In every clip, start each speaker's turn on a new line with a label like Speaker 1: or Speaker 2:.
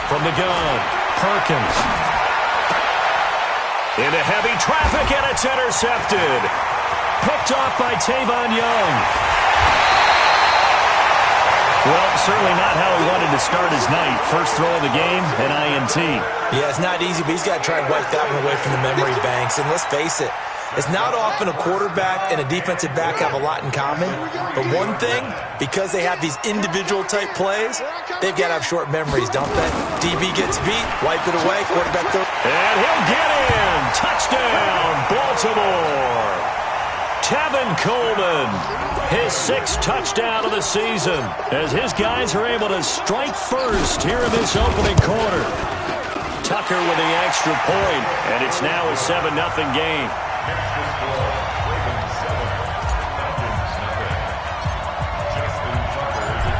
Speaker 1: From the gun, Perkins. Into heavy traffic, and it's intercepted. Picked off by Tavon Young. Well, certainly not how he wanted to start his night. First throw of the game, an INT.
Speaker 2: Yeah, it's not easy, but he's got to try and wipe that one away from the memory banks. And let's face it, it's not often a quarterback and a defensive back have a lot in common. But one thing, because they have these individual-type plays, they've got to have short memories, don't they? DB gets beat, wipe it away, quarterback goes.
Speaker 1: And he'll get in. Touchdown, Baltimore. Tevin Coleman, his 6th touchdown of the season, as his guys are able to strike first here in this opening quarter. Tucker with the extra point, and it's now a 7-0 game.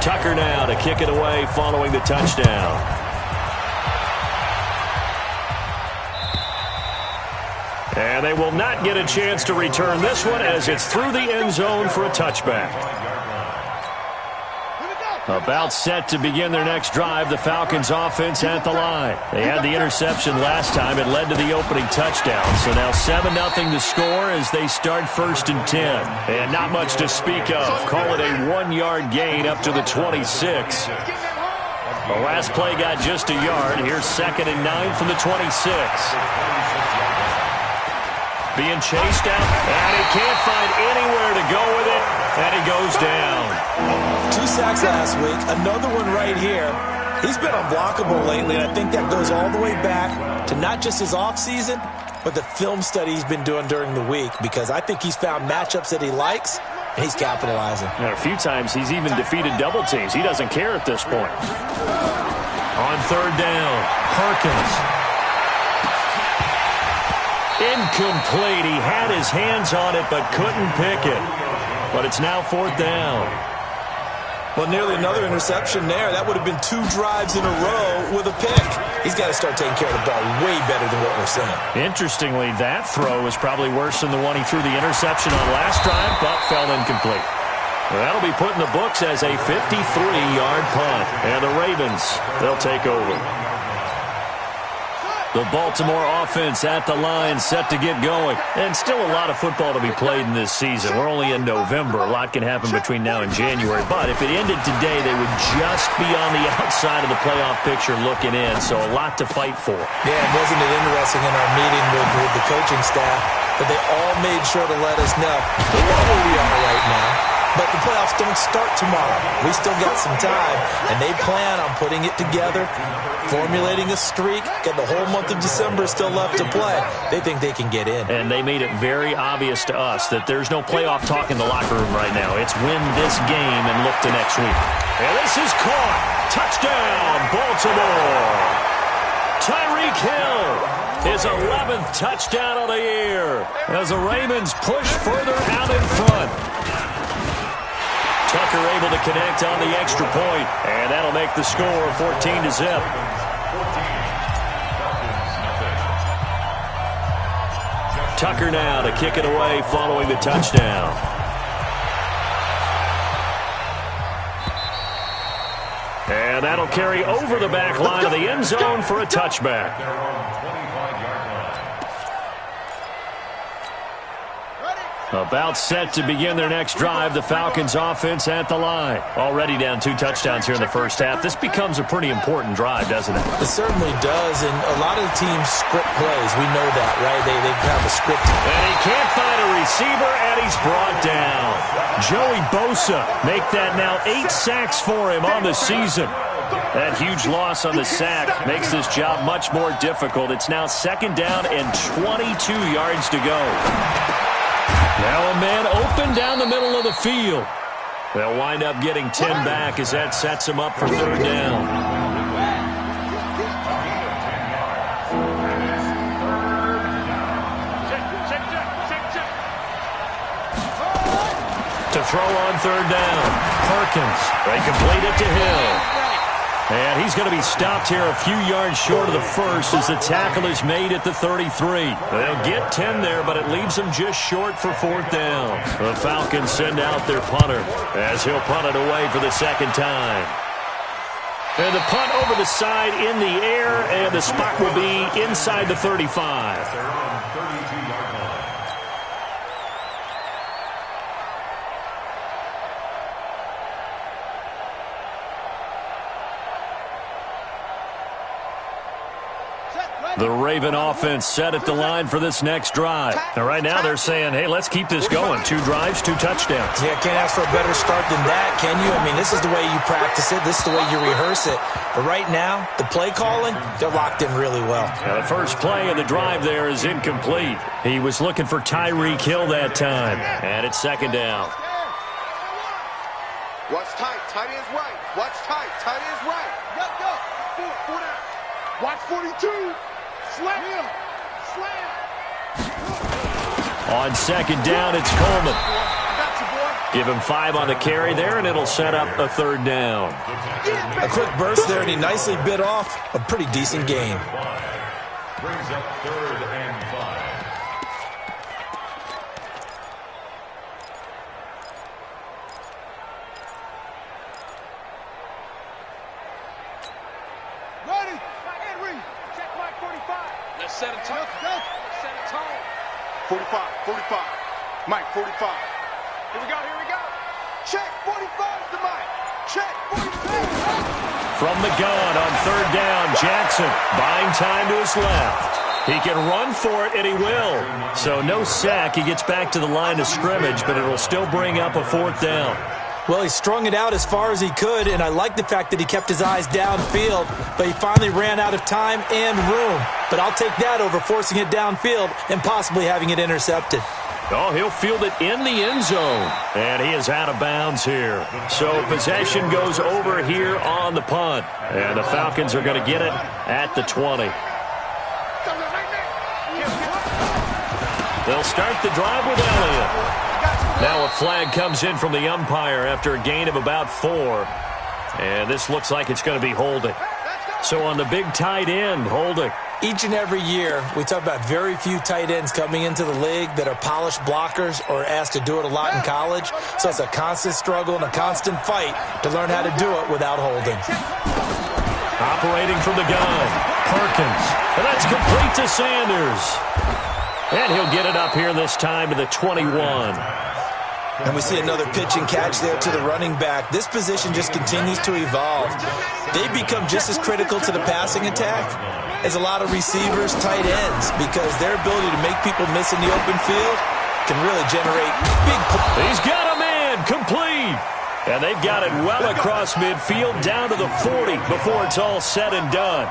Speaker 1: Tucker now to kick it away following the touchdown. And they will not get a chance to return this one as it's through the end zone for a touchback. About set to begin their next drive, the Falcons offense at the line. They had the interception last time. It led to the opening touchdown. So now 7-0 to score as they start 1st and 10. And not much to speak of. Call it a 1-yard gain up to the 26. The last play got just a yard. Here's 2nd and 9 from the 26. Being chased out, and he can't find anywhere to go with it, and he goes down.
Speaker 2: 2 sacks last week, another one right here. He's been unblockable lately, and I think that goes all the way back to not just his offseason, but the film study he's been doing during the week, because I think he's found matchups that he likes, and he's capitalizing.
Speaker 1: And a few times he's even defeated double teams. He doesn't care at this point. On 3rd down, Perkins. Incomplete. He had his hands on it but couldn't pick it. But it's now 4th down.
Speaker 2: Well, nearly another interception there. That would have been 2 drives in a row with a pick. He's got to start taking care of the ball way better than what we're seeing.
Speaker 1: Interestingly, that throw was probably worse than the one he threw the interception on last drive, but fell incomplete. Well, that'll be put in the books as a 53-yard punt. And the Ravens, they'll take over. The Baltimore offense at the line, set to get going. And still a lot of football to be played in this season. We're only in November. A lot can happen between now and January. But if it ended today, they would just be on the outside of the playoff picture looking in. So a lot to fight for.
Speaker 2: Yeah, and wasn't it interesting in our meeting with the coaching staff that they all made sure to let us know we know where we are right now. But the playoffs don't start tomorrow. We still got some time, and they plan on putting it together, formulating a streak, got the whole month of December still left to play. They think they can get in.
Speaker 1: And they made it very obvious to us that there's no playoff talk in the locker room right now. It's win this game and look to next week. And this is caught. Touchdown, Baltimore. Tyreek Hill, his 11th touchdown of the year as the Ravens push further out in front. Tucker able to connect on the extra point, and that'll make the score 14-0. Tucker now to kick it away following the touchdown. And that'll carry over the back line of the end zone for a touchback. About set to begin their next drive, the Falcons offense at the line. Already down 2 touchdowns here in the first half. This becomes a pretty important drive, doesn't it?
Speaker 2: It certainly does, and a lot of the teams script plays. We know that, right? They have a script.
Speaker 1: And he can't find a receiver, and he's brought down. Joey Bosa make that now 8 sacks for him on the season. That huge loss on the sack makes this job much more difficult. It's now 2nd down and 22 yards to go. Now a man open down the middle of the field. They'll wind up getting 10 back as that sets them up for 3rd down. To throw on 3rd down, Perkins. They complete it to Hill. And he's going to be stopped here a few yards short of the first as the tackle is made at the 33. They'll get 10 there, but it leaves them just short for 4th down. The Falcons send out their punter as he'll punt it away for the 2nd time. And the punt over the side in the air, and the spot will be inside the 35.
Speaker 3: They're on 32-yard line.
Speaker 1: The Raven offense set at the line for this next drive. And right now they're saying, hey, let's keep this going. 2 drives, 2 touchdowns.
Speaker 2: Yeah, can't ask for a better start than that, can you? I mean, this is the way you practice it. This is the way you rehearse it. But right now, the play calling, they're locked in really well.
Speaker 1: Now, the first play of the drive there is incomplete. He was looking for Tyreek Hill that time. And it's second down.
Speaker 4: Watch tight. Tight is right. Watch tight. Tight is right. Go. 4 down. Watch 42. Slam.
Speaker 1: On second down, it's Coleman. Give him 5 on the carry there, and it'll set up a 3rd down.
Speaker 2: A quick burst there, and he nicely bit off a pretty decent gain.
Speaker 3: Brings up 3rd and 5.
Speaker 4: Ready. Henry. Check mark 45. Let's set a tone. Let's set a tone. 45. Mike, 45. Here we go. Check 45 to Mike. Check 45.
Speaker 1: From the gun on 3rd down, Jackson buying time to his left. He can run for it, and he will. So no sack. He gets back to the line of scrimmage, but it'll still bring up a 4th down.
Speaker 2: Well, he strung it out as far as he could, and I like the fact that he kept his eyes downfield, but he finally ran out of time and room. But I'll take that over forcing it downfield and possibly having it intercepted.
Speaker 1: Oh, he'll field it in the end zone, and he is out of bounds here. So possession goes over here on the punt, and the Falcons are going to get it at the 20. They'll start the drive with Elliott. Now a flag comes in from the umpire after a gain of about 4. And this looks like it's going to be holding. So on the big tight end, holding.
Speaker 2: Each and every year, we talk about very few tight ends coming into the league that are polished blockers or asked to do it a lot in college. So it's a constant struggle and a constant fight to learn how to do it without holding.
Speaker 1: Operating from the gun, Perkins. And that's complete to Sanders. And he'll get it up here this time to the 21.
Speaker 2: And we see another pitch and catch there to the running back. This position just continues to evolve. They become just as critical to the passing attack as a lot of receivers, tight ends, because their ability to make people miss in the open field can really generate big points.
Speaker 1: He's got a man, complete. And they've got it well across midfield down to the 40 before it's all said and done.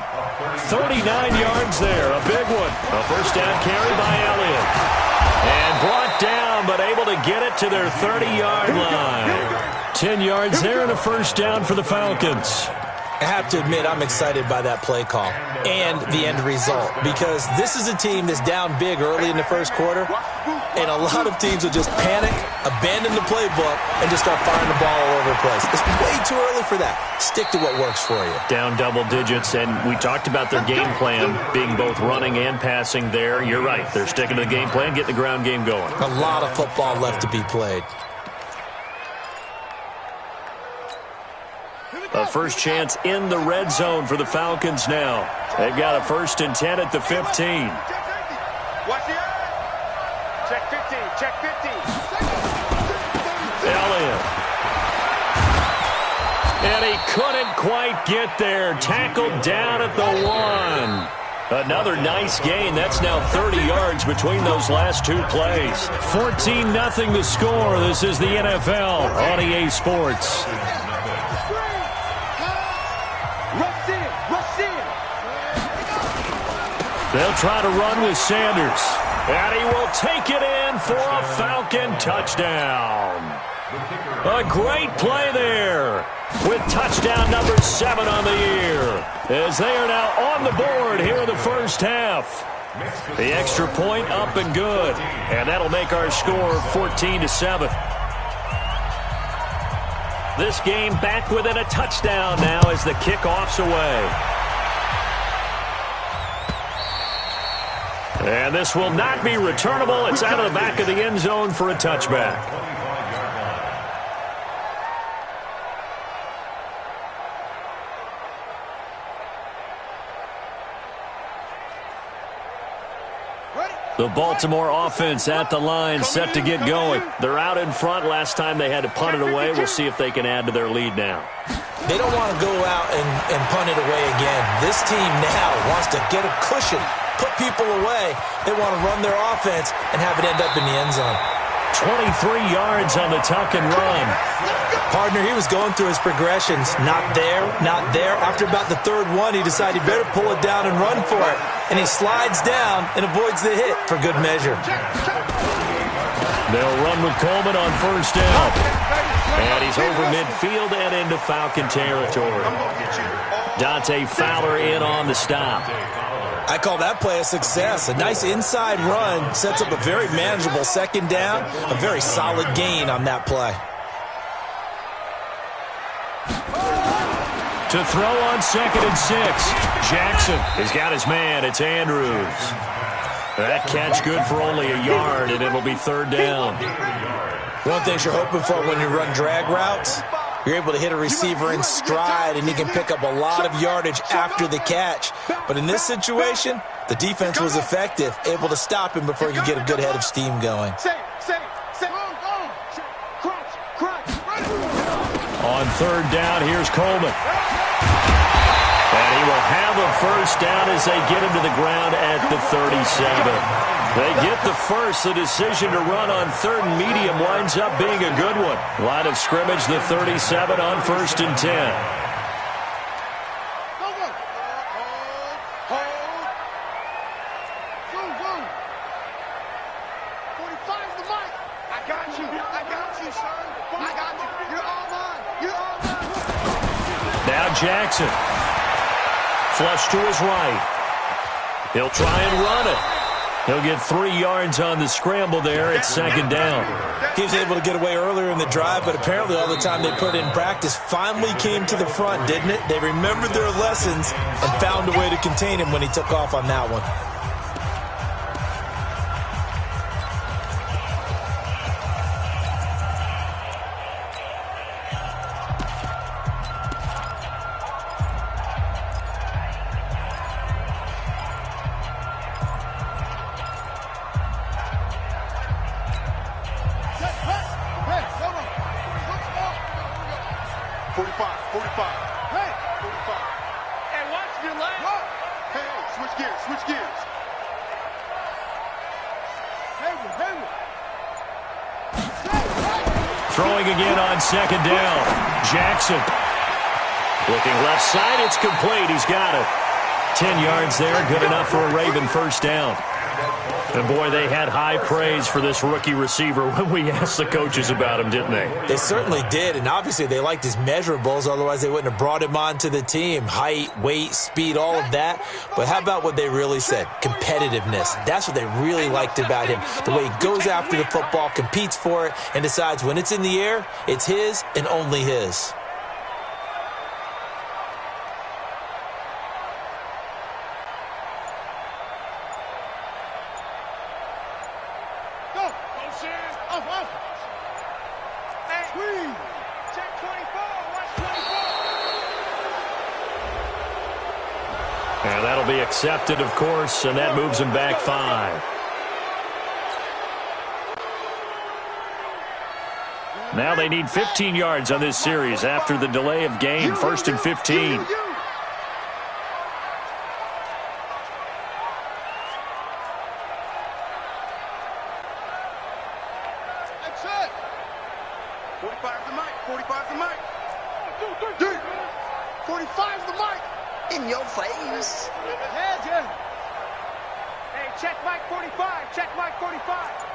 Speaker 1: 39 yards there, a big one. A first down carry by Elliott. And brought down, but able to get it to their 30-yard line. 10 yards there and a first down for the Falcons.
Speaker 2: I have to admit, I'm excited by that play call and the end result, because this is a team that's down big early in the first quarter, and a lot of teams will just panic, abandon the playbook, and just start firing the ball all over the place. It's way too early for that. Stick to what works for you.
Speaker 1: Down double digits, and we talked about their game plan being both running and passing there. You're right. They're sticking to the game plan, getting the ground game going.
Speaker 2: A lot of football left to be played.
Speaker 1: A first chance in the red zone for the Falcons now. They've got a 1st and 10 at the 15.
Speaker 4: Watch the eye. Check 15. Check 15.
Speaker 1: Elliott. And he couldn't quite get there. Tackled down at the 1. Another nice gain. That's now 30 yards between those last 2 plays. 14-0 the score. This is the NFL on EA Sports. They'll try to run with Sanders. And he will take it in for a Falcon touchdown. A great play there with touchdown number 7 on the year, as they are now on the board here in the first half. The extra point up and good, and that'll make our score 14-7. This game back within a touchdown now as the kickoff's away. And this will not be returnable. It's out of the back of the end zone for a touchback. The Baltimore offense at the line, set to get going. They're out in front. Last time they had to punt it away. We'll see if they can add to their lead now.
Speaker 2: They don't want to go out and punt it away again. This team now wants to get a cushion, put people away. They want to run their offense and have it end up in the end zone.
Speaker 1: 23 yards on the tuck and run.
Speaker 2: Partner, he was going through his progressions. Not there, not there. After about the third one, he decided he better pull it down and run for it. And he slides down and avoids the hit for good measure.
Speaker 1: They'll run with Coleman on first down. And he's over midfield and into Falcon territory. Dante Fowler in on the stop.
Speaker 2: I call that play a success. A nice inside run sets up a very manageable second down. A very solid gain on that play.
Speaker 1: To throw on 2nd and 6. Jackson has got his man. It's Andrews. That catch good for only a yard, and it'll be 3rd down.
Speaker 2: One thing you're hoping for when you run drag routes, you're able to hit a receiver in stride, and he can pick up a lot of yardage after the catch. But in this situation, the defense was effective, able to stop him before he could get a good head of steam going.
Speaker 1: On 3rd down, here's Coleman. And he will have a first down as they get him to the ground at the 37. They get the first. The decision to run on 3rd and medium winds up being a good one. Line of scrimmage, the 37 on 1st and 10. Now Jackson. Flush to his right. He'll try and run it. He'll get 3 yards on the scramble there. It's 2nd down.
Speaker 2: He was able to get away earlier in the drive, but apparently all the time they put in practice finally came to the front, didn't it? They remembered their lessons and found a way to contain him when he took off on that one.
Speaker 1: Throwing again on 2nd down. Jackson. Looking left side. It's complete. He's got it. 10 yards there. Good enough for a Raven first down. And, boy, they had high praise for this rookie receiver when we asked the coaches about him, didn't they?
Speaker 2: They certainly did, and obviously they liked his measurables. Otherwise, they wouldn't have brought him onto the team. Height, weight, speed, all of that. But how about what they really said? Competitiveness. That's what they really liked about him. The way he goes after the football, competes for it, and decides when it's in the air, it's his and only his.
Speaker 1: And that'll be accepted, of course, and that moves him back 5. Now they need 15 yards on this series after the delay of game. 1st and 15.
Speaker 4: That's it. 45 the mic. 45 the mic. 45 the mic.
Speaker 5: In your face.
Speaker 4: Yeah. Hey, check Mike 45. Check Mike 45.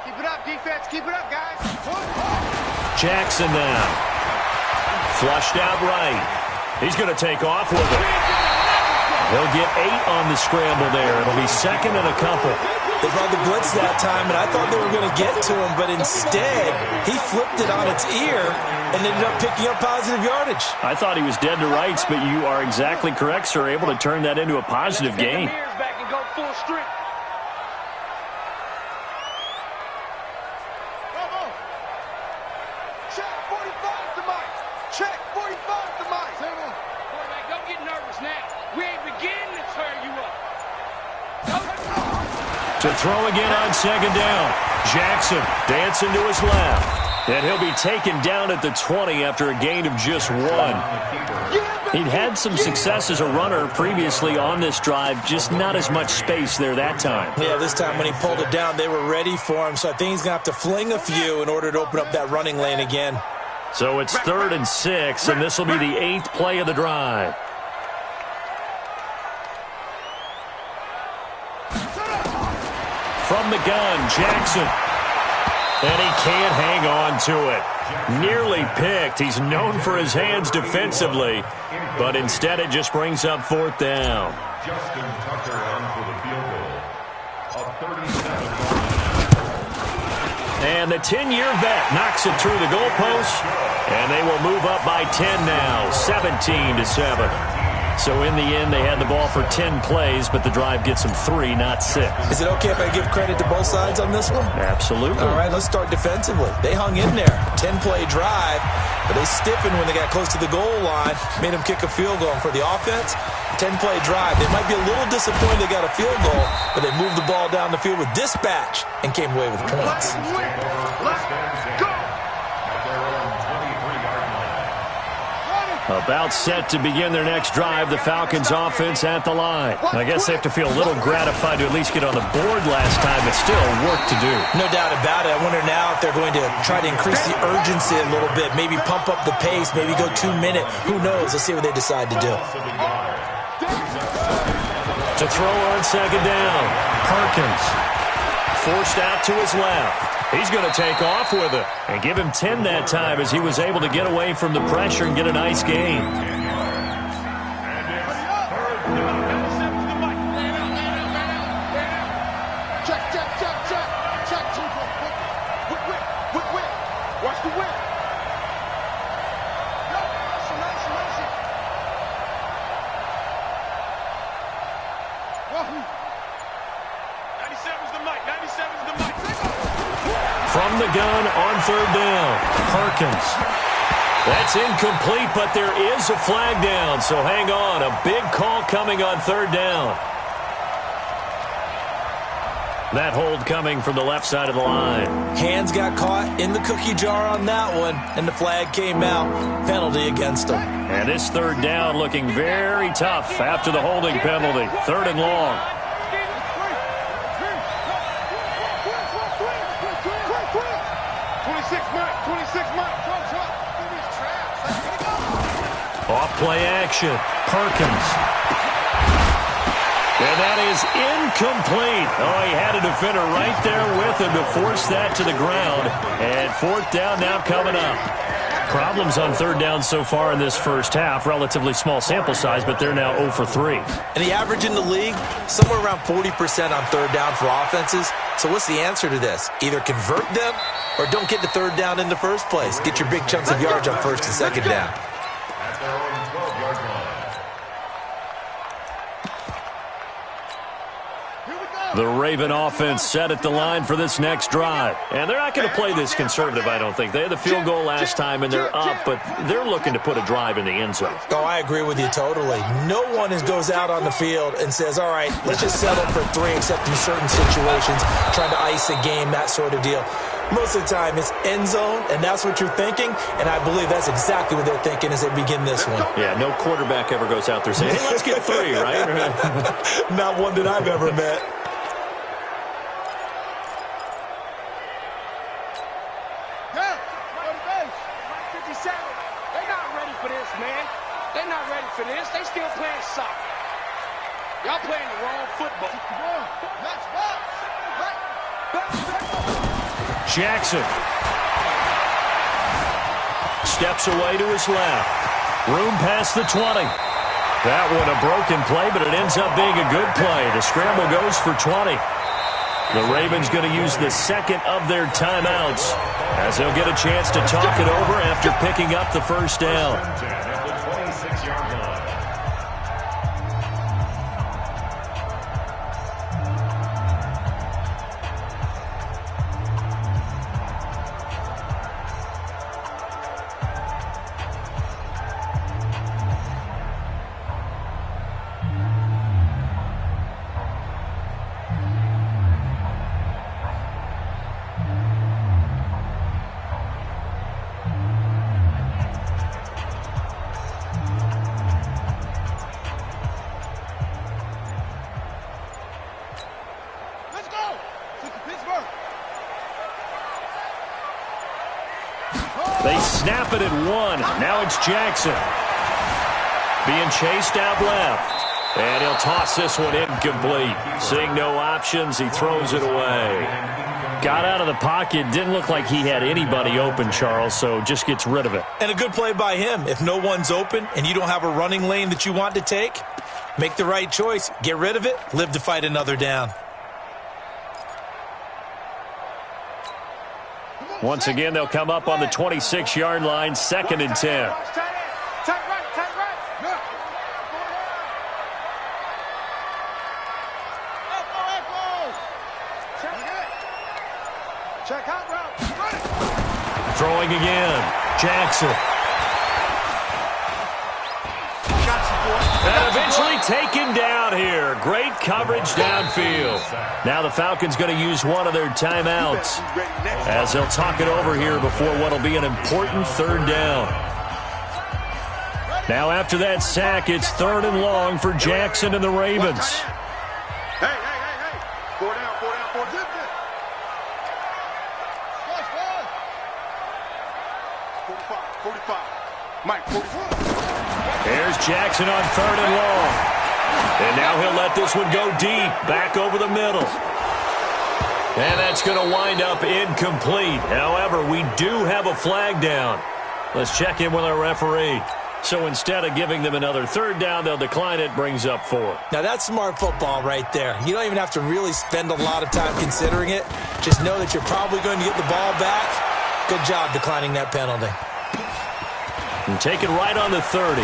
Speaker 4: Keep it up, defense. Keep it up, guys.
Speaker 1: Jackson now. Flushed out right. He's going to take off with it. He'll get 8 on the scramble there. It'll be 2nd and a couple.
Speaker 2: They brought the blitz that time, and I thought they were going to get to him, but instead, he flipped it on its ear and ended up picking up positive yardage.
Speaker 1: I thought he was dead to rights, but you are exactly correct, sir. Able to turn that into a positive gain.
Speaker 4: Back and go full strength. Check 45 to Mike. Check 45 to Mike. Quarterback, don't get nervous now. We ain't beginning to tear you up.
Speaker 1: To throw again on second down. Jackson dancing to his left. And he'll be taken down at the 20 after a gain of just 1. He'd had some success as a runner previously on this drive, just not as much space there that time.
Speaker 2: Yeah, this time when he pulled it down, they were ready for him, so I think he's going to have to fling a few in order to open up that running lane again.
Speaker 1: So it's 3rd and 6, and this will be the 8th play of the drive. From the gun, Jackson. And he can't hang on to it. Nearly picked. He's known for his hands defensively, but instead it just brings up 4th down.
Speaker 3: Justin Tucker on for the field goal. A 37.
Speaker 1: And the 10-year vet knocks it through the goalpost, and they will move up by 10 now, 17-7. So in the end, they had the ball for 10 plays, but the drive gets them 3, not 6.
Speaker 2: Is it okay if I give credit to both sides on this one?
Speaker 1: Absolutely.
Speaker 2: All right, let's start defensively. They hung in there. 10-play drive, but they stiffened when they got close to the goal line, made them kick a field goal. And for the offense, 10-play drive. They might be a little disappointed they got a field goal, but they moved the ball down the field with dispatch and came away with points.
Speaker 4: Let's go!
Speaker 1: About set to begin their next drive, the Falcons offense at the line. I guess they have to feel a little gratified to at least get on the board last time, but still work to do.
Speaker 2: No doubt about it. I wonder now if they're going to try to increase the urgency a little bit, maybe pump up the pace, maybe go 2-minute. Who knows? Let's see what they decide to do.
Speaker 1: To throw on second down, Perkins. Forced out to his left. He's going to take off with it and give him 10 that time as he was able to get away from the pressure and get a nice gain.
Speaker 4: Watch the whip.
Speaker 1: From the gun on 3rd down, Perkins. That's incomplete, but there is a flag down, so hang on. A big call coming on 3rd down. That hold coming from the left side of the line.
Speaker 2: Hands got caught in the cookie jar on that one, and the flag came out. Penalty against them.
Speaker 1: And this 3rd down looking very tough after the holding penalty. 3rd and long. Off play action. Perkins. And that is incomplete. Oh, he had a defender right there with him to force that to the ground. And 4th down now coming up. Problems on 3rd down so far in this first half. Relatively small sample size, but they're now 0 for 3.
Speaker 2: And the average in the league, somewhere around 40% on 3rd down for offenses. So what's the answer to this? Either convert them or don't get the 3rd down in the first place. Get your big chunks of yards on 1st and 2nd down.
Speaker 3: At their own 12-yard line.
Speaker 1: The Raven offense set at the line for this next drive. And they're not going to play this conservative, I don't think. They had the field goal last time, and they're up, but they're looking to put a drive in the end zone.
Speaker 2: Oh, I agree with you totally. No one goes out on the field and says, all right, let's just settle for 3, except in certain situations, trying to ice a game, that sort of deal. Most of the time, it's end zone, and that's what you're thinking, and I believe that's exactly what they're thinking as they begin this one.
Speaker 1: Yeah, no quarterback ever goes out there saying, hey, let's get 3, right?
Speaker 2: Not one that I've ever met.
Speaker 4: Y'all playing the wrong football.
Speaker 1: Jackson steps away to his left. Room past the 20. That one a broken play, but it ends up being a good play. The scramble goes for 20. The Ravens going to use the second of their timeouts as they'll get a chance to talk it over after picking up the 1st down.
Speaker 3: At the 26-yard line.
Speaker 1: snap it at 1. Now it's Jackson. Being chased out left. And he'll toss this one incomplete. Seeing no options, he throws it away. Got out of the pocket. Didn't look like he had anybody open, Charles, so just gets rid of it.
Speaker 2: And a good play by him. If no one's open and you don't have a running lane that you want to take, make the right choice. Get rid of it. Live to fight another down.
Speaker 1: Once again, they'll come up on the 26-yard line, 2nd and 10. Throwing again. Jackson. And eventually taken down here. Great coverage downfield. Now the Falcons going to use one of their timeouts as they'll talk it over here before what will be an important 3rd down. Now after that sack, it's 3rd and long for Jackson and the Ravens.
Speaker 4: Hey. 4 down. 45. Mike, 44.
Speaker 1: There's Jackson on 3rd and long. And now he'll let this one go deep, back over the middle. And that's going to wind up incomplete. However, we do have a flag down. Let's check in with our referee. So instead of giving them another 3rd down, they'll decline it, brings up 4.
Speaker 2: Now that's smart football right there. You don't even have to really spend a lot of time considering it. Just know that you're probably going to get the ball back. Good job declining that penalty.
Speaker 1: And take it right on the 30.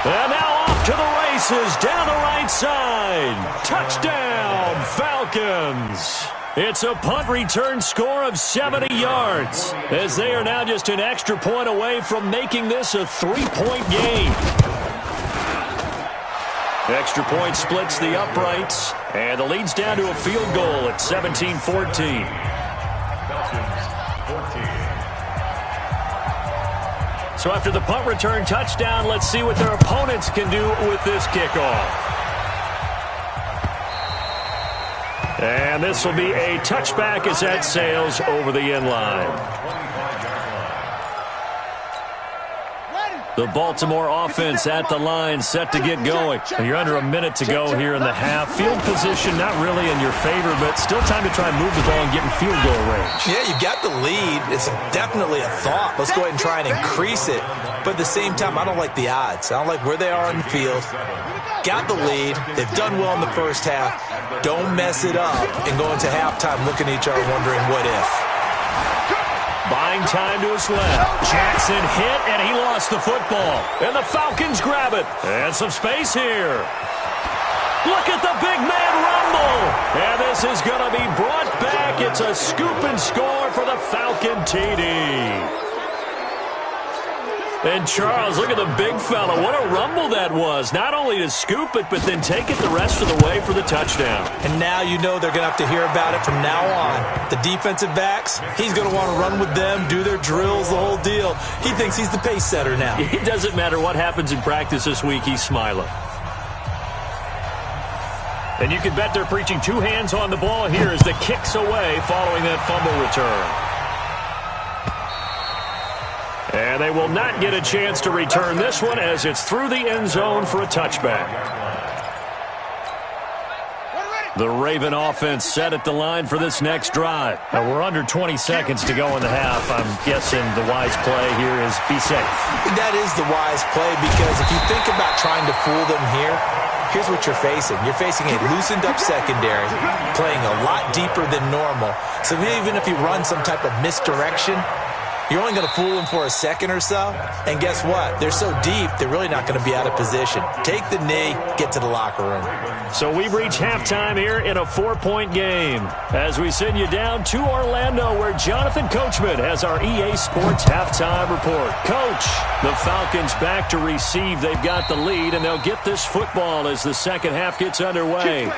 Speaker 1: And now off to the races down the right side. Touchdown, Falcons. It's a punt return score of 70 yards as they are now just an extra point away from making this a 3-point game. Extra point splits the uprights, and the lead's down to a field goal at 17-14. So after the punt return touchdown, let's see what their opponents can do with this kickoff. And this will be a touchback as that sails over the end line. The Baltimore offense at the line, set to get going. You're under a minute to go here in the half. Field position not really in your favor, but still time to try and move the ball and get in field goal range.
Speaker 2: Yeah, you got the lead. It's definitely a thought. Let's go ahead and try and increase it. But at the same time, I don't like the odds. I don't like where they are on the field. Got the lead. They've done well in the first half. Don't mess it up and go into halftime looking at each other wondering what if.
Speaker 1: Buying time to his left. Jackson hit, and he lost the football. And the Falcons grab it. And some space here. Look at the big man rumble. And this is going to be brought back. It's a scoop and score for the Falcon TD. And Charles, look at the big fella. What a rumble that was. Not only to scoop it, but then take it the rest of the way for the touchdown.
Speaker 2: And now you know they're going to have to hear about it from now on. The defensive backs, he's going to want to run with them, do their drills, the whole deal. He thinks he's the pace setter now.
Speaker 1: It doesn't matter what happens in practice this week, he's smiling. And you can bet they're preaching 2 hands on the ball here as the kick's away following that fumble return. And they will not get a chance to return this one as it's through the end zone for a touchback. The Raven offense set at the line for this next drive. Now we're under 20 seconds to go in the half. I'm guessing the wise play here is be safe.
Speaker 2: That is the wise play because if you think about trying to fool them here, here's what you're facing. You're facing a loosened up secondary, playing a lot deeper than normal. So even if you run some type of misdirection, you're only going to fool them for a second or so. And guess what? They're so deep, they're really not going to be out of position. Take the knee, get to the locker room.
Speaker 1: So we've reached halftime here in a 4-point game. As we send you down to Orlando, where Jonathan Coachman has our EA Sports halftime report. Coach, the Falcons back to receive. They've got the lead, and they'll get this football as the second half gets underway.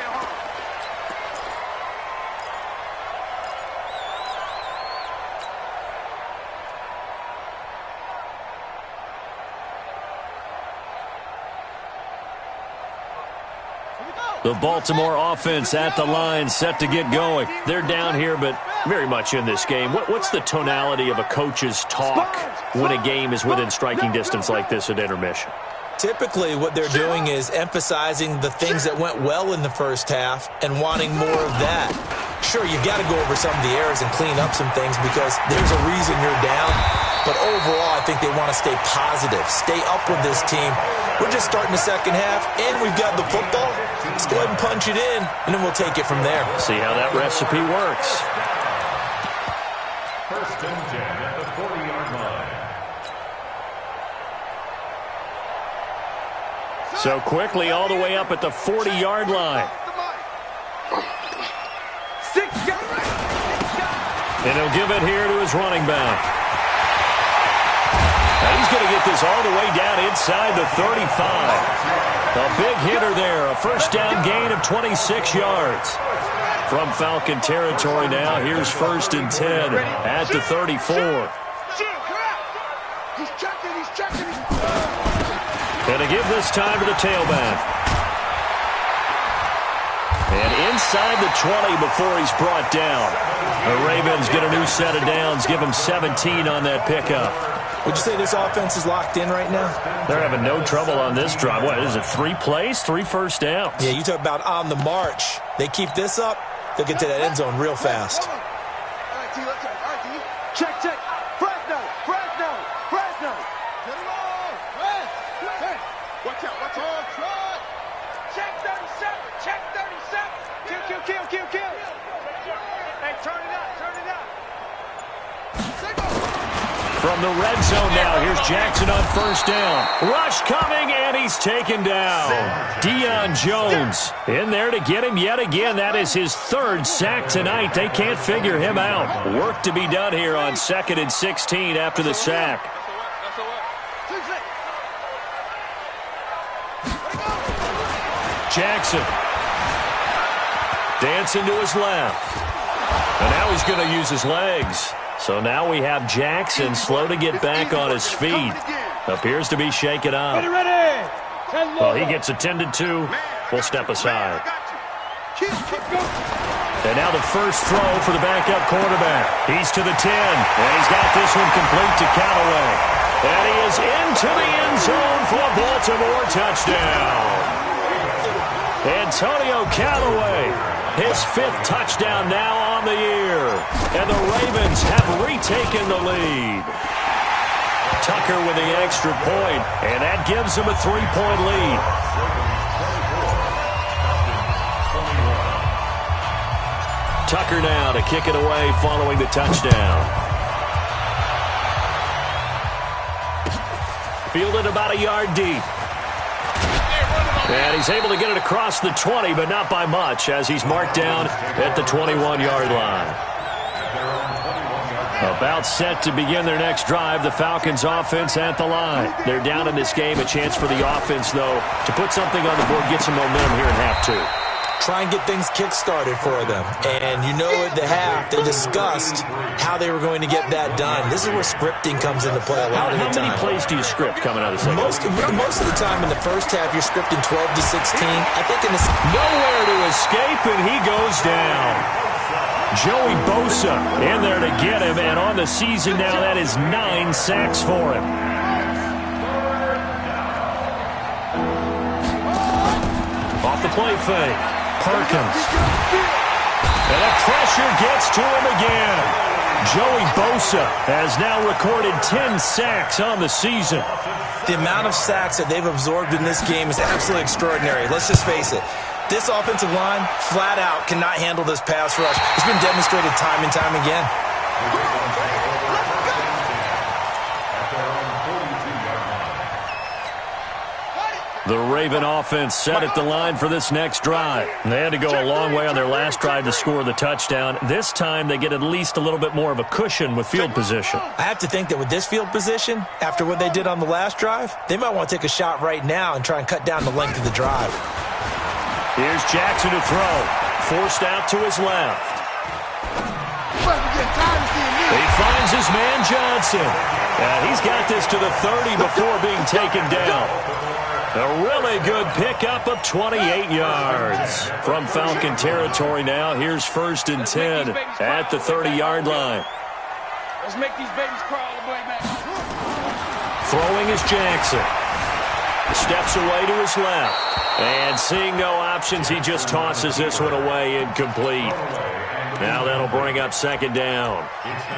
Speaker 1: The Baltimore offense at the line, set to get going. They're down here, but very much in this game. What's the tonality of a coach's talk when a game is within striking distance like this at intermission?
Speaker 2: Typically, what they're doing is emphasizing the things that went well in the first half and wanting more of that. Sure, you've got to go over some of the errors and clean up some things because there's a reason you're down. But overall, I think they want to stay positive, stay up with this team. We're just starting the second half, and we've got the football. Let's go ahead and punch it in, and then we'll take it from there.
Speaker 1: See how that recipe works.
Speaker 3: First and 10 at the 40-yard line.
Speaker 1: So quickly all the way up at the 40-yard line. And he'll give it here to his running back. Now he's going to get this all the way down inside the 35. A big hitter there, a first down gain of 26 yards. From Falcon territory now, here's first and 10 at the 34. And to give this time to the tailback. And inside the 20 before he's brought down. The Ravens get a new set of downs, give him 17 on that pickup.
Speaker 2: Would you say this offense is locked in right now?
Speaker 1: They're having no trouble on this drive. What is it, 3 plays, 3 first downs?
Speaker 2: Yeah, you talk about on the march. They keep this up, they'll get to that end zone real fast.
Speaker 4: Check. Fresno. Watch out. Check 37. Kill. Hey, turn it up.
Speaker 1: From the red zone now, here's Jackson on first down. Rush coming, and he's taken down. Deion Jones in there to get him yet again. That is his 3rd sack tonight. They can't figure him out. Work to be done here on 2nd and 16 after the sack. Jackson dancing to his left. And now he's going to use his legs. So now we have Jackson slow to get back on his feet. Appears to be shaken up. Well, he gets attended to. We'll step aside. And now the first throw for the backup quarterback. He's to the 10. And he's got this one complete to Callaway. And he is into the end zone for a Baltimore touchdown. Antonio Callaway, his 5th touchdown now on the year. And the Ravens have retaken the lead. Tucker with the extra point, and that gives him a 3-point lead. Tucker now to kick it away following the touchdown. Fielded about a yard deep. And he's able to get it across the 20, but not by much, as he's marked down at the 21-yard line. About set to begin their next drive, the Falcons offense at the line. They're down in this game. A chance for the offense, though, to put something on the board, get some momentum here in half 2.
Speaker 2: Try and get things kick-started for them. And you know at the half, they discussed how they were going to get that done. This is where scripting comes into play a lot of the time.
Speaker 1: How many plays do you script coming out of the second?
Speaker 2: Most of the time in the first half, you're scripting 12 to 16. I think in this...
Speaker 1: Nowhere to escape, and he goes down. Joey Bosa in there to get him, and on the season now, that is 9 sacks for him. Off the play fake. Perkins. And the pressure gets to him again. Joey Bosa has now recorded 10 sacks on the season.
Speaker 2: The amount of sacks that they've absorbed in this game is absolutely extraordinary. Let's just face it. This offensive line, flat out, cannot handle this pass rush. It's been demonstrated time and time again.
Speaker 1: The Raven offense set at the line for this next drive. They had to go a long way on their last drive to score the touchdown. This time they get at least a little bit more of a cushion with field position.
Speaker 2: I have to think that with this field position, after what they did on the last drive, they might want to take a shot right now and try and cut down the length of the drive.
Speaker 1: Here's Jackson to throw. Forced out to his left. He finds his man Johnson. And he's got this to the 30 before being taken down. A really good pickup of 28 yards. From Falcon territory now, here's 1st and 10 at the 30-yard line.
Speaker 4: Let's make these babies crawl all the way back.
Speaker 1: Throwing is Jackson. Steps away to his left. And seeing no options, he just tosses this one away, incomplete. Now that'll bring up 2nd down.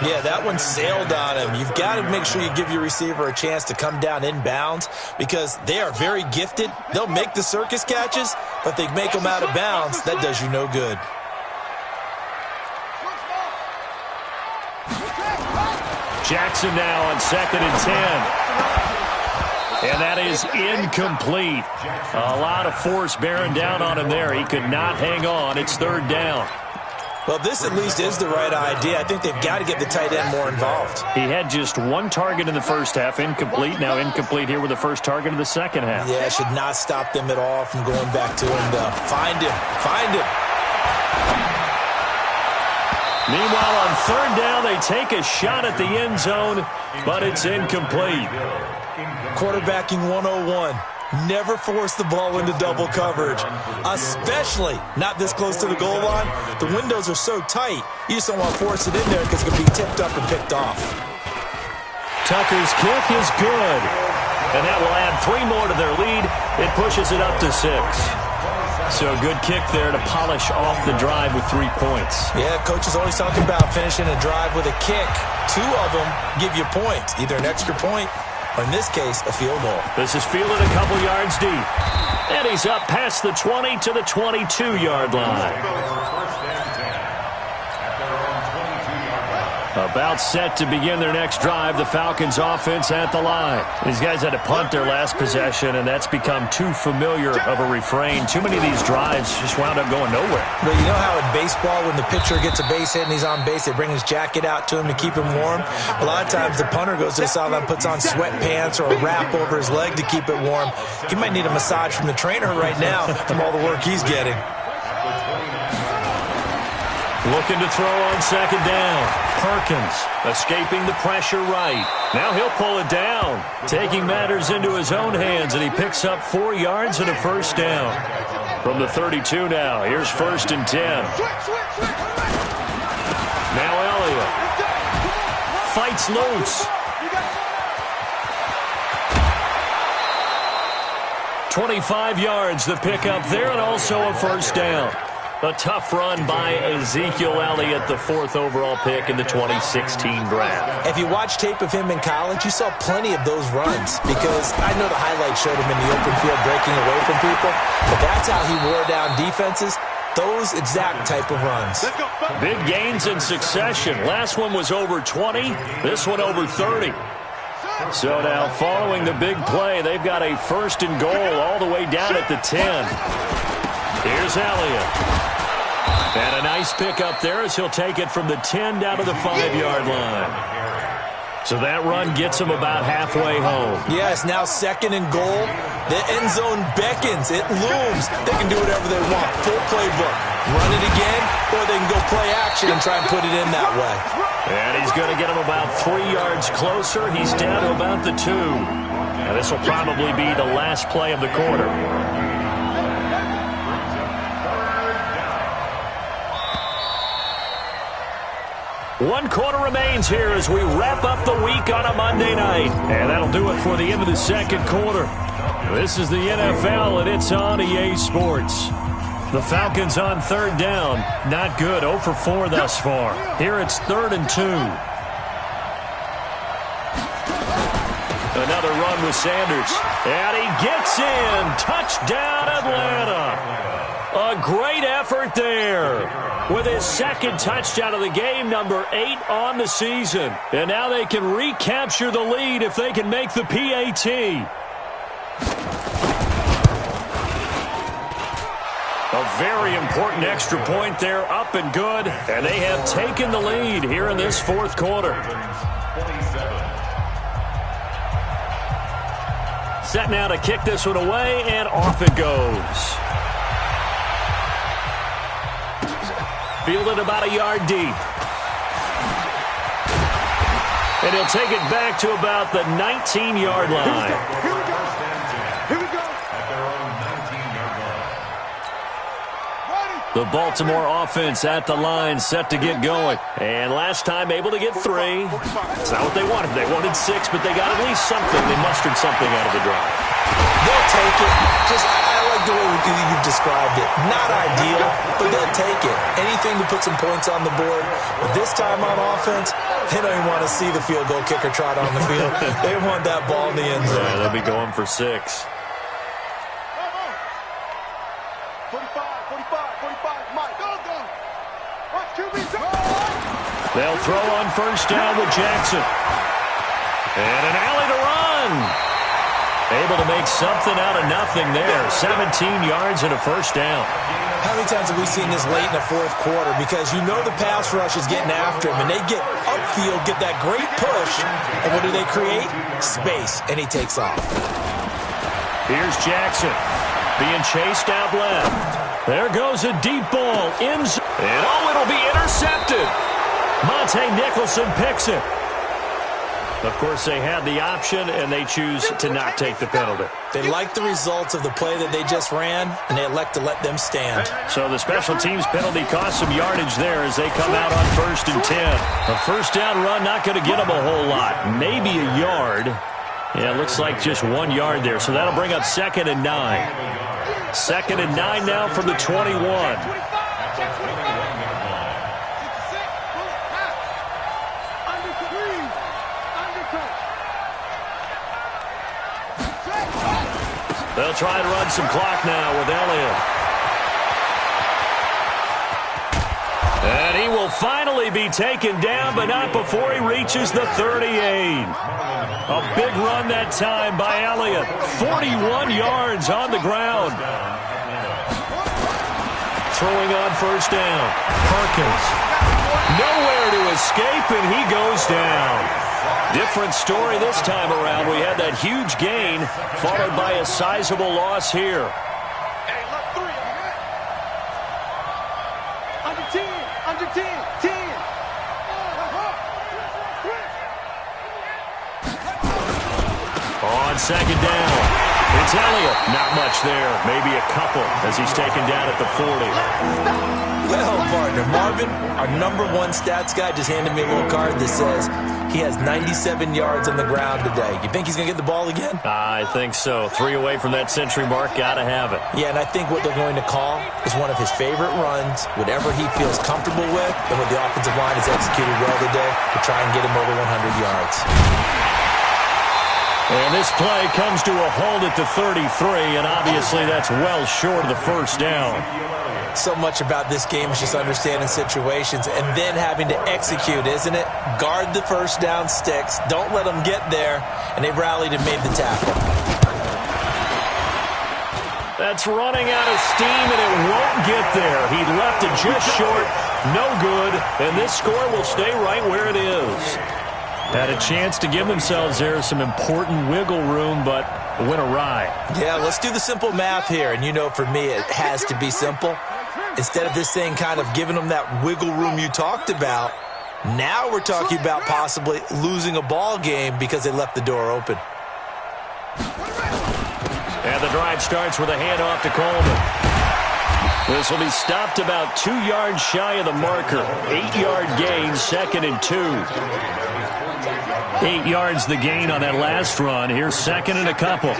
Speaker 2: Yeah, that one sailed on him. You've got to make sure you give your receiver a chance to come down inbounds because they are very gifted. They'll make the circus catches, but they make them out of bounds. That does you no good.
Speaker 1: Jackson now on 2nd and 10. And that is incomplete. A lot of force bearing down on him there. He could not hang on. It's 3rd down.
Speaker 2: Well, this at least is the right idea. I think they've got to get the tight end more involved.
Speaker 1: He had just 1 target in the first half, incomplete. Now incomplete here with the first target of the second half.
Speaker 2: Yeah, should not stop them at all from going back to him. Find him. Find him.
Speaker 1: Meanwhile, on 3rd down, they take a shot at the end zone, but it's incomplete.
Speaker 2: Quarterbacking 101. Never force the ball into double coverage, especially not this close to the goal line. The windows are so tight, you just don't want to force it in there because it can be tipped up and picked off.
Speaker 1: Tucker's kick is good, and that will add 3 more to their lead. It pushes it up to 6. So good kick there to polish off the drive with 3 points.
Speaker 2: Yeah, coach is always talking about finishing a drive with a kick. 2 of them give you points, either an extra point or in this case, a field goal.
Speaker 1: This is fielded a couple yards deep. And he's up past the 20 to the 22-yard line. About set to begin their next drive. The Falcons offense at the line. These guys had to punt their last possession, and that's become too familiar of a refrain. Too many of these drives just wound up going nowhere.
Speaker 2: But you know how in baseball, when the pitcher gets a base hit and he's on base, they bring his jacket out to him to keep him warm? A lot of times the punter goes to the sideline, puts on sweatpants or a wrap over his leg to keep it warm. He might need a massage from the trainer right now from all the work he's getting.
Speaker 1: Looking to throw on 2nd down. Perkins escaping the pressure right. Now he'll pull it down. Taking matters into his own hands, and he picks up 4 yards and a 1st down. From the 32 now, here's 1st and 10. Now Elliott fights loose. 25 yards the pickup there, and also a 1st down. A tough run by Ezekiel Elliott, the 4th overall pick in the 2016 draft.
Speaker 2: If you watch tape of him in college, you saw plenty of those runs because I know the highlights showed him in the open field breaking away from people, but that's how he wore down defenses, those exact type of runs.
Speaker 1: Big gains in succession. Last one was over 20, this one over 30. So now following the big play, they've got a 1st and goal all the way down at the 10. Here's Elliott. And a nice pickup there as he'll take it from the 10 down to the 5-yard line. So that run gets him about halfway home.
Speaker 2: Yes, now 2nd and goal. The end zone beckons. It looms. They can do whatever they want. Full playbook. Run it again, or they can go play action and try and put it in that way.
Speaker 1: And he's going to get him about 3 yards closer. He's down to about the 2. And this will probably be the last play of the quarter. One quarter remains here as we wrap up the week on a Monday night. And that'll do it for the end of the 2nd quarter. This is the NFL, and it's on EA Sports. The Falcons on 3rd down. Not good. 0 for 4 thus far. Here it's 3rd and 2. Another run with Sanders. And he gets in. Touchdown, Atlanta. A great effort there. With his 2nd touchdown of the game, number 8 on the season. And now they can recapture the lead if they can make the PAT. A very important extra point there, up and good. And they have taken the lead here in this 4th quarter. Set now to kick this one away, and off it goes. Fielded about a yard deep. And he'll take it back to about the 19-yard line.
Speaker 4: Here we go.
Speaker 1: The Baltimore offense at the line, set to get going. And last time able to get 3. It's not what they wanted. They wanted 6, but they got at least something. They mustered something out of the drive.
Speaker 2: They'll take it. I like the way you've described it. Not ideal, but they'll take it. Anything to put some points on the board. But this time on offense, they don't even want to see the field goal kicker trot on the field. They want that ball in the end zone.
Speaker 1: Yeah, they'll be going for 6.
Speaker 4: 45, Mike, go. Watch QB, go.
Speaker 1: They'll throw on first down with Jackson. And an alley to run. Able to make something out of nothing there. 17 yards and a first down.
Speaker 2: How many times have we seen this late in the fourth quarter? Because you know the pass rush is getting after him, and they get upfield, get that great push, and what do they create? Space, and he takes off.
Speaker 1: Here's Jackson being chased out left. There goes a deep ball. And it'll be intercepted. Monte Nicholson picks it. Of course, they had the option, and they choose to not take the penalty.
Speaker 2: They like the results of the play that they just ran, and they elect to let them stand.
Speaker 1: So the special teams penalty cost some yardage there as they come out on 1st and 10. A first down run not going to get them a whole lot. Maybe a yard. Yeah, it looks like just 1 yard there. So that'll bring up 2nd and 9. 2nd and 9 now from the 21. They'll try to run some clock now with Elliott. And he will finally be taken down, but not before he reaches the 38. A big run that time by Elliott. 41 yards on the ground. Throwing on first down. Perkins. Nowhere to escape, and he goes down. Different story this time around. We had that huge gain, followed by a sizable loss here.
Speaker 4: Hey, left 3. Under 10, 10.
Speaker 1: On second down, it's Elliott. Not much there. Maybe a couple as he's taken down at the 40.
Speaker 2: Well, partner, Marvin, our #1 stats guy just handed me a little card that says he has 97 yards on the ground today. You think he's going to get the ball again?
Speaker 1: I think so. 3 away from that century mark. Got to have it.
Speaker 2: Yeah, and I think what they're going to call is one of his favorite runs, whatever he feels comfortable with, and what the offensive line has executed well today to try and get him over 100 yards.
Speaker 1: And this play comes to a halt at the 33, and obviously that's well short of the first down.
Speaker 2: So much about this game is just understanding situations and then having to execute, isn't it? Guard the first down sticks. Don't let them get there. And they rallied and made the tackle.
Speaker 1: That's running out of steam, and it won't get there. He left it just short. No good. And this score will stay right where it is. Had a chance to give themselves there some important wiggle room, but went awry.
Speaker 2: Yeah, let's do the simple math here. And you know, for me, it has to be simple. Instead of this thing kind of giving them that wiggle room you talked about, now we're talking about possibly losing a ball game because they left the door open.
Speaker 1: And the drive starts with a handoff to Coleman. This will be stopped about 2 yards shy of the marker. 8-yard gain, 2nd and 2. 8 yards the gain on that last run. Here's 2nd and a couple.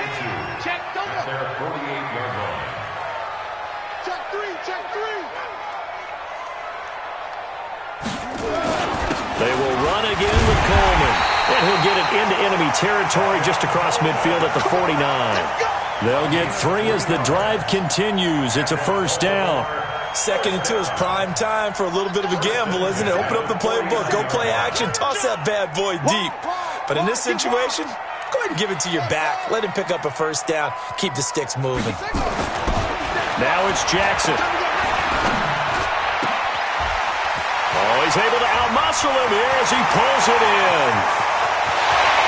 Speaker 1: They will run again with Coleman. And he'll get it into enemy territory just across midfield at the 49. They'll get 3 as the drive continues. It's a first down.
Speaker 2: 2nd and 2 is prime time for a little bit of a gamble, isn't it? Open up the playbook. Go play action. Toss that bad boy deep. But in this situation, go ahead and give it to your back. Let him pick up a first down. Keep the sticks moving.
Speaker 1: Now it's Jackson. Oh, he's able to outmuscle him here as he pulls it in.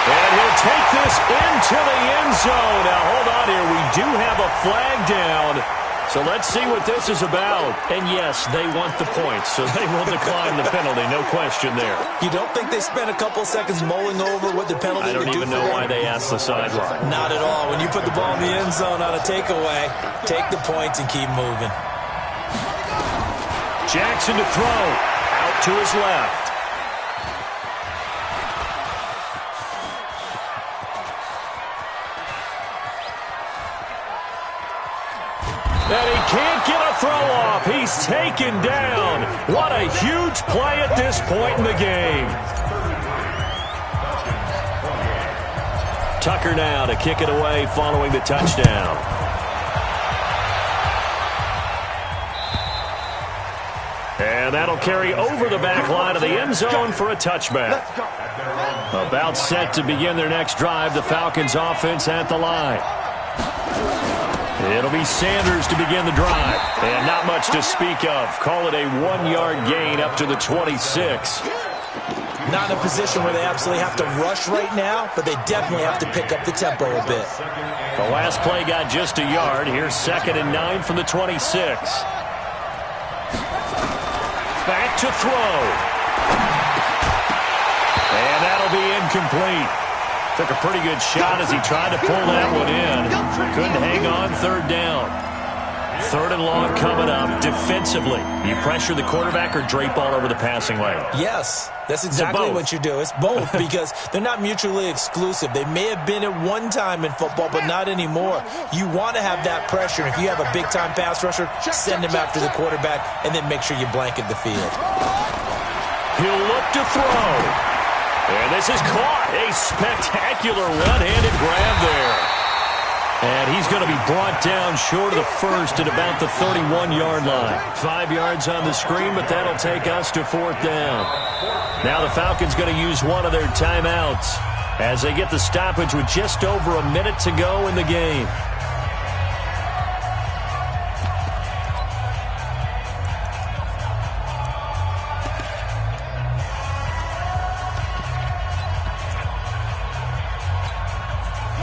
Speaker 1: And he'll take this into the end zone. Now, hold on here. We do have a flag down. So let's see what this is about. And yes, they want the points, so they will decline the penalty. No question there.
Speaker 2: You don't think they spent a couple seconds mulling over what the penalty
Speaker 1: I don't
Speaker 2: would do
Speaker 1: even know why they asked the sideline.
Speaker 2: Not at all. When you put the ball in the end zone on a takeaway, take the points and keep moving.
Speaker 1: Jackson to throw. Out to his left. And he can't get a throw off. He's taken down. What a huge play at this point in the game. Tucker now to kick it away following the touchdown. And that'll carry over the back line of the end zone for a touchback. About set to begin their next drive, the Falcons offense at the line. It'll be Sanders to begin the drive. And not much to speak of. Call it a 1-yard gain up to the 26.
Speaker 2: Not in a position where they absolutely have to rush right now, but they definitely have to pick up the tempo a bit.
Speaker 1: The last play got just a yard. Here's 2nd and 9 from the 26. Back to throw. And that'll be incomplete. Took a pretty good shot as he tried to pull that one in. Couldn't hang on 3rd down. 3rd and long coming up. Defensively, you pressure the quarterback or drape all over the passing lane?
Speaker 2: Yes, that's exactly what you do. It's both because they're not mutually exclusive. They may have been at one time in football, but not anymore. You want to have that pressure. If you have a big-time pass rusher, send him after the quarterback and then make sure you blanket the field.
Speaker 1: He'll look to throw. And this is caught. A spectacular one-handed grab there. And he's going to be brought down short of the first at about the 31-yard line. 5 yards on the screen, but that'll take us to 4th down. Now the Falcons going to use one of their timeouts as they get the stoppage with just over a minute to go in the game.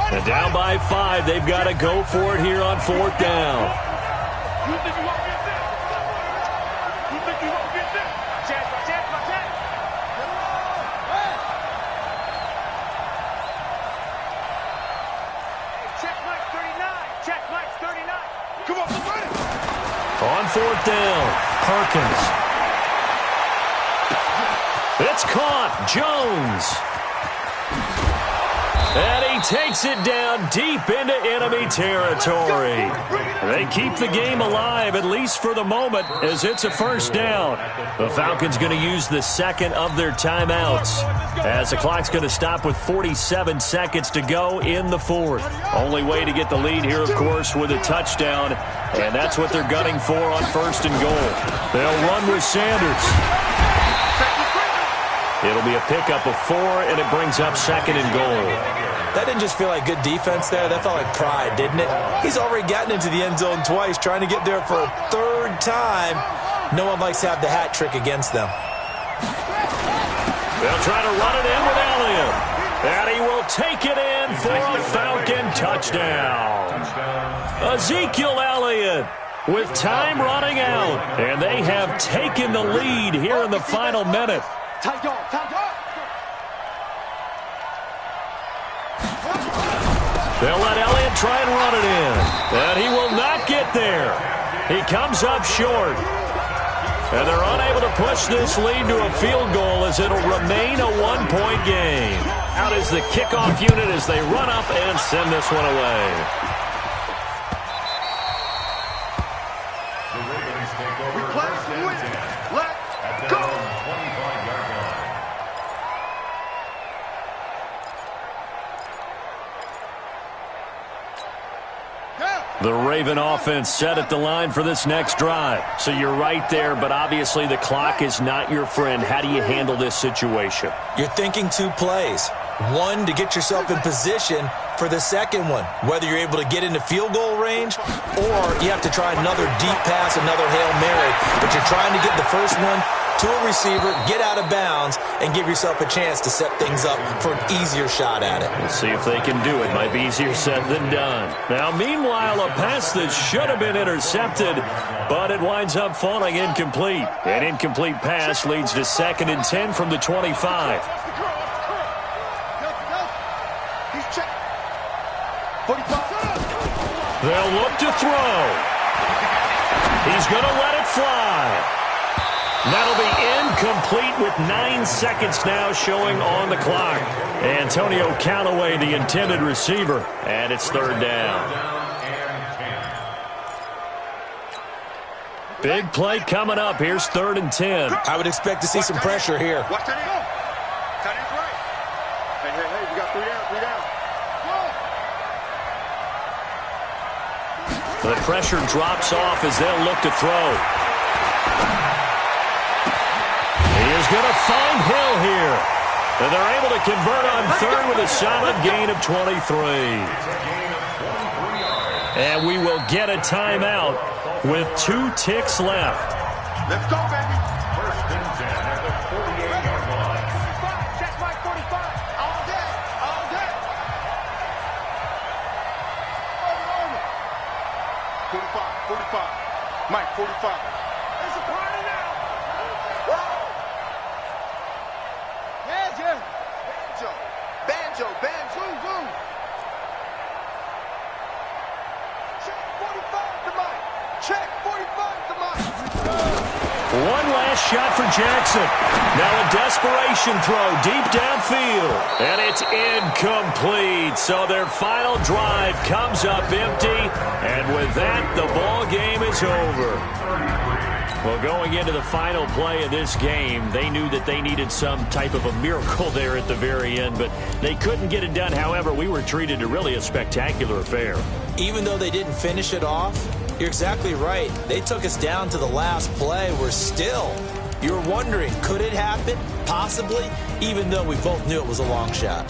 Speaker 1: And down by 5, they've got to go for it here on 4th down.
Speaker 4: You think you won't get this? You think you won't get this? My chance. Check Mike 39. Check Mike 39. Come on, let's run it.
Speaker 1: On 4th down, Perkins. It's caught. Jones. And he takes it down deep into enemy territory. They keep the game alive, at least for the moment, as it's a 1st down. The Falcons going to use the 2nd of their timeouts, as the clock's going to stop with 47 seconds to go in the 4th. Only way to get the lead here, of course, with a touchdown, and that's what they're gunning for on 1st and goal. They'll run with Sanders. It'll be a pickup of 4, and it brings up 2nd and goal.
Speaker 2: That didn't just feel like good defense there. That felt like pride, didn't it? He's already gotten into the end zone twice, trying to get there for a 3rd time. No one likes to have the hat trick against them.
Speaker 1: They'll try to run it in with Elliott. And he will take it in for a Falcon touchdown. Ezekiel Elliott with time running out. And they have taken the lead here in the final minute.
Speaker 4: Tight dog.
Speaker 1: They'll let Elliott try and run it in. And he will not get there. He comes up short. And they're unable to push this lead to a field goal as it'll remain a 1-point game. Out is the kickoff unit as they run up and send this one away.
Speaker 4: Replace win. Let's go.
Speaker 1: The Raven offense set at the line for this next drive. So you're right there, but obviously the clock is not your friend. How do you handle this situation?
Speaker 2: You're thinking 2 plays. One, to get yourself in position for the second one, whether you're able to get into field goal range or you have to try another deep pass, another Hail Mary. But you're trying to get the first one to a receiver, get out of bounds, and give yourself a chance to set things up for an easier shot at it.
Speaker 1: We'll see if they can do it. Might be easier said than done. Now, meanwhile, a pass that should have been intercepted, but it winds up falling incomplete. An incomplete pass leads to 2nd and 10 from the 25. They'll look to throw. He's going to let it fly. That'll be incomplete with 9 seconds now showing on the clock. Antonio Callaway, the intended receiver, and it's third down. Big play coming up. Here's 3rd and 10.
Speaker 2: I would expect to see some pressure here.
Speaker 4: Watch that in. Tight end's right. Hey, we got 3 down.
Speaker 1: The pressure drops off as they'll look to throw. He is going to find Hill here. And they're able to convert on 3rd with a solid gain of 23. And we will get a timeout with 2 ticks left.
Speaker 4: Let's go, baby.
Speaker 3: 1st and 10 at the 48-yard line.
Speaker 4: Check Mike 45. All day. 45. Mike 45. It's a party now. Whoa. Banjo. Zoom. Check 45 to Mike. Check 45 to Mike.
Speaker 1: One last shot for Jackson. Now a desperation throw deep downfield. And it's incomplete. So their final drive comes up empty. And with that, the ball game is over. Well, going into the final play of this game, they knew that they needed some type of a miracle there at the very end, but they couldn't get it done. However, we were treated to really a spectacular affair.
Speaker 2: Even though they didn't finish it off, you're exactly right. They took us down to the last play. You're wondering, could it happen? Possibly, even though we both knew it was a long shot.